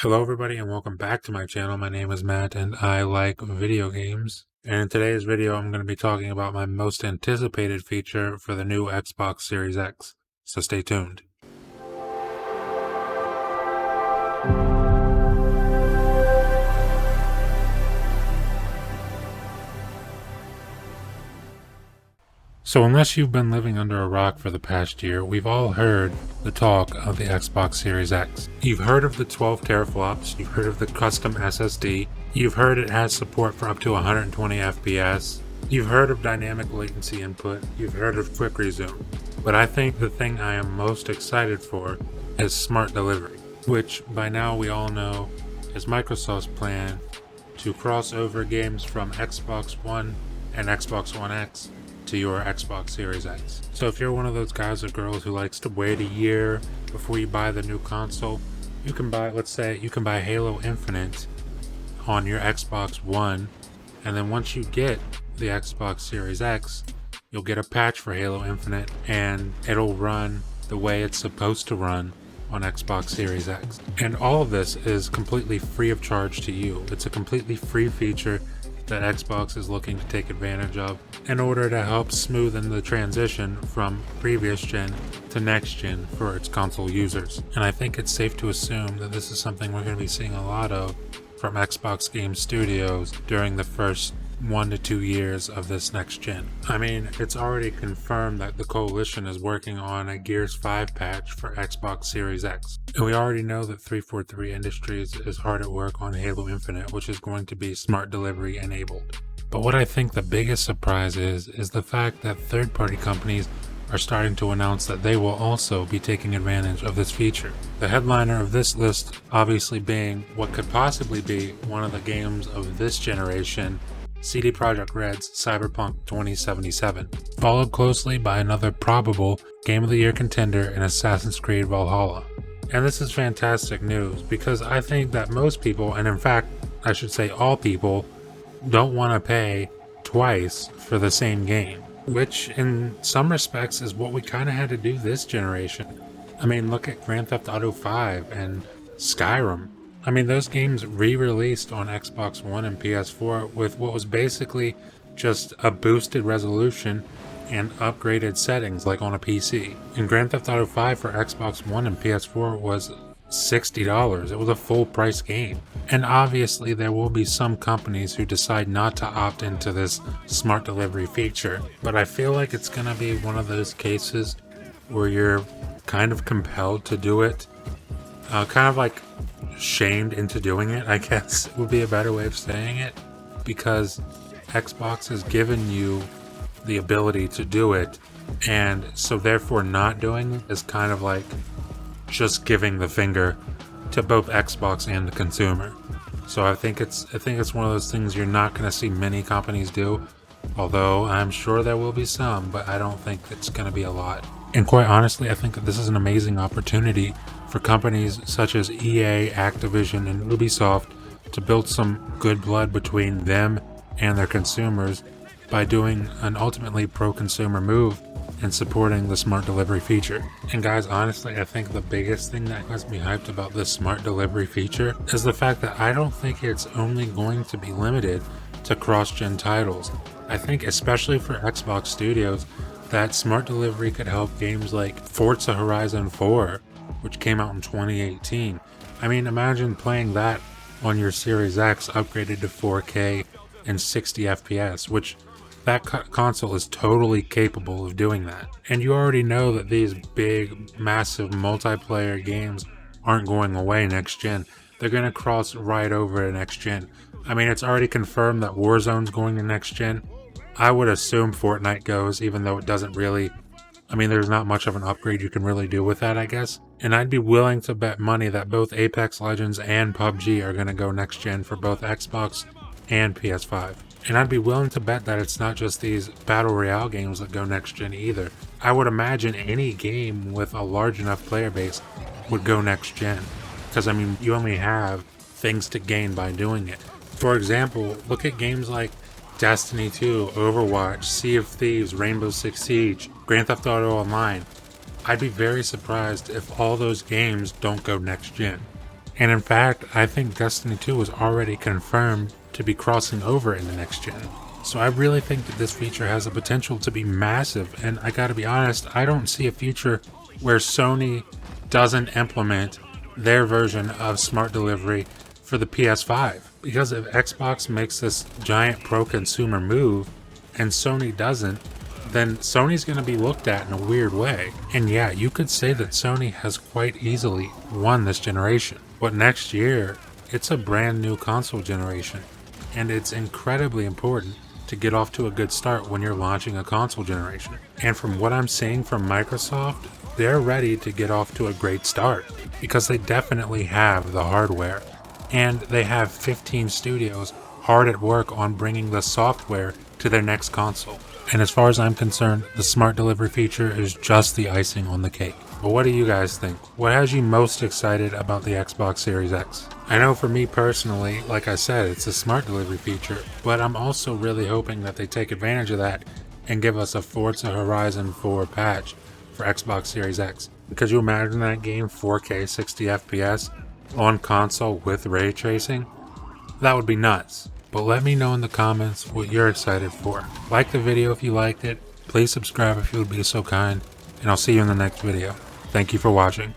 Hello everybody and welcome back to my channel. My name is Matt and I like video games. And in today's video I'm going to be talking about my most anticipated feature for the new Xbox Series X. So stay tuned. So unless you've been living under a rock for the past year, we've all heard the talk of the Xbox Series X. You've heard of the 12 teraflops, you've heard of the custom SSD, you've heard it has support for up to 120 FPS, you've heard of dynamic latency input, you've heard of quick resume. But I think the thing I am most excited for is smart delivery, which by now we all know is Microsoft's plan to cross over games from Xbox One and Xbox One X to your Xbox Series X. So if you're one of those guys or girls who likes to wait a year before you buy the new console, you can buy, let's say, you can buy Halo Infinite on your Xbox One, and then once you get the Xbox Series X, you'll get a patch for Halo Infinite, and it'll run the way it's supposed to run on Xbox Series X. And all of this is completely free of charge to you. It's a completely free feature that Xbox is looking to take advantage of in order to help smoothen the transition from previous gen to next gen for its console users. And I think it's safe to assume that this is something we're going to be seeing a lot of from Xbox Game Studios during the first 1 to 2 years of this next gen. I mean, it's already confirmed that the Coalition is working on a Gears 5 patch for Xbox Series X. And we already know that 343 Industries is hard at work on Halo Infinite, which is going to be smart delivery enabled. But what I think the biggest surprise is the fact that third-party companies are starting to announce that they will also be taking advantage of this feature. The headliner of this list obviously being what could possibly be one of the games of this generation, CD Projekt Red's Cyberpunk 2077, followed closely by another probable Game of the Year contender in Assassin's Creed Valhalla. And this is fantastic news because I think that most people, and in fact I should say all people, don't want to pay twice for the same game, which in some respects is what we kind of had to do this generation. I mean, look at Grand Theft Auto 5 and Skyrim. I mean, those games re-released on Xbox One and PS4 with what was basically just a boosted resolution and upgraded settings like on a PC. And Grand Theft Auto 5 for Xbox One and PS4 was $60. It was a full price game. And obviously there will be some companies who decide not to opt into this smart delivery feature, but I feel like it's going to be one of those cases where you're kind of compelled to do it, kind of like shamed into doing it, I guess would be a better way of saying it, because Xbox has given you the ability to do it, and so therefore not doing it is kind of like just giving the finger to both Xbox and the consumer. So I think it's one of those things you're not going to see many companies do, although I'm sure there will be some, but I don't think it's going to be a lot. And quite honestly, I think that this is an amazing opportunity for companies such as EA, Activision, and Ubisoft to build some good blood between them and their consumers by doing an ultimately pro-consumer move and supporting the smart delivery feature. And guys, honestly, I think the biggest thing that has me hyped about this smart delivery feature is the fact that I don't think it's only going to be limited to cross-gen titles. I think especially for Xbox Studios, that smart delivery could help games like Forza Horizon 4, which came out in 2018. I mean, imagine playing that on your Series X upgraded to 4K and 60 FPS, which that console is totally capable of doing that. And you already know that these big, massive multiplayer games aren't going away next gen. They're going to cross right over to next gen. I mean, it's already confirmed that Warzone's going to next gen. I would assume Fortnite goes, even though it doesn't really, I mean, there's not much of an upgrade you can really do with that, I guess. And I'd be willing to bet money that both Apex Legends and PUBG are going to go next gen for both Xbox and PS5. And I'd be willing to bet that it's not just these Battle Royale games that go next gen either. I would imagine any game with a large enough player base would go next gen. Because, I mean, you only have things to gain by doing it. For example, look at games like Destiny 2, Overwatch, Sea of Thieves, Rainbow Six Siege, Grand Theft Auto Online. I'd be very surprised if all those games don't go next gen. And in fact, I think Destiny 2 is already confirmed to be crossing over into next gen. So I really think that this feature has the potential to be massive, and I gotta be honest, I don't see a future where Sony doesn't implement their version of smart delivery for the PS5. Because if Xbox makes this giant pro-consumer move and Sony doesn't, then Sony's going to be looked at in a weird way. And yeah, you could say that Sony has quite easily won this generation. But next year, it's a brand new console generation, and it's incredibly important to get off to a good start when you're launching a console generation. And from what I'm seeing from Microsoft, they're ready to get off to a great start because they definitely have the hardware, and they have 15 studios hard at work on bringing the software to their next console. And as far as I'm concerned, the smart delivery feature is just the icing on the cake. But what do you guys think? What has you most excited about the Xbox Series X? I know for me personally, like I said, it's a smart delivery feature, but I'm also really hoping that they take advantage of that and give us a Forza Horizon 4 patch for Xbox Series X. Could you imagine that game 4K 60 FPS on console with ray tracing? That would be nuts. But let me know in the comments what you're excited for. Like the video if you liked it, please subscribe if you would be so kind, and I'll see you in the next video. Thank you for watching.